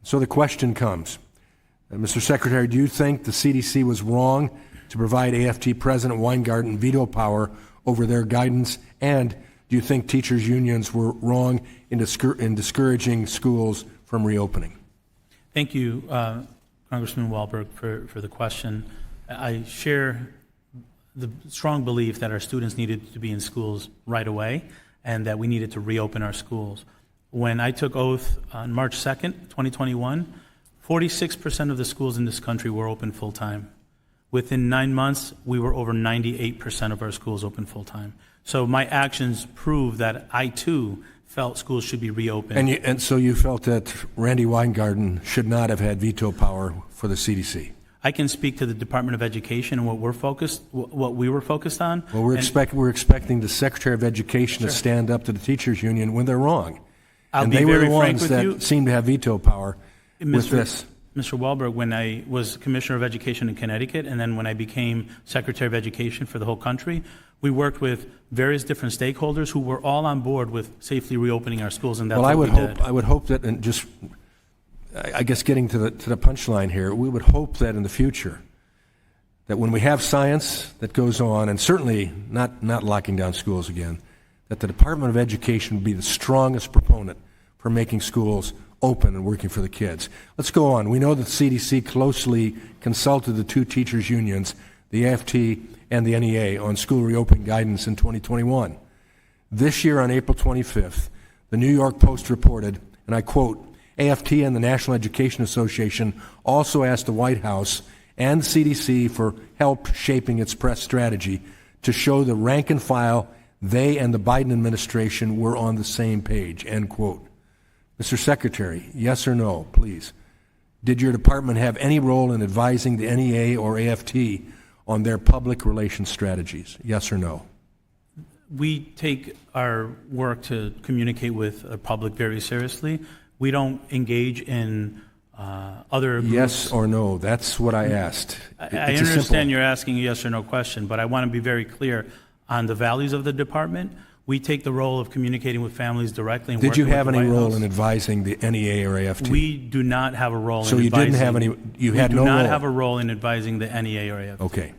So the question comes, Mr. Secretary, do you think the CDC was wrong to provide AFT President Weingarten veto power over their guidance? And do you think teachers' unions were wrong in discouraging schools from reopening? Thank you, Congressman Walberg, for the question. I share the strong belief that our students needed to be in schools right away and that we needed to reopen our schools. When I took oath on March 2nd, 2021, 46% of the schools in this country were open full-time. Within 9 months, we were over 98% of our schools open full-time. So my actions prove that I, too, felt schools should be reopened. And so you felt that Randy Weingarten should not have had veto power for the CDC? I can speak to the Department of Education and what we were focused on. Well, we're expecting the Secretary of Education to stand up to the teachers' union when they're wrong. And they were the ones that seemed to have veto power with this. Mr. Walberg, when I was Commissioner of Education in Connecticut, and then when I became Secretary of Education for the whole country, we worked with various different stakeholders who were all on board with safely reopening our schools, and that's what we did. I would hope that, and just, I guess getting to the punchline here, we would hope that in the future, that when we have science that goes on, and certainly not locking down schools again, that the Department of Education would be the strongest proponent for making schools open and working for the kids. Let's go on. We know that CDC closely consulted the two teachers' unions, the AFT and the NEA, on school reopening guidance in 2021. This year, on April 25th, the New York Post reported, and I quote, AFT and the National Education Association also asked the White House and CDC for help shaping its press strategy to show the rank and file they and the Biden administration were on the same page, end quote. Mr. Secretary, yes or no, please. Did your department have any role in advising the NEA or AFT on their public relations strategies? Yes or no? We take our work to communicate with the public very seriously. We don't engage in other groups. Yes or no? That's what I asked. I understand you're asking a yes or no question, but I want to be very clear on the values of the department. We take the role of communicating with families directly. And did you have any role House. In advising the NEA or AFT? We do not have a role so in advising. So you didn't have any, you had no role? We do not have a role in advising the NEA or AFT. Okay.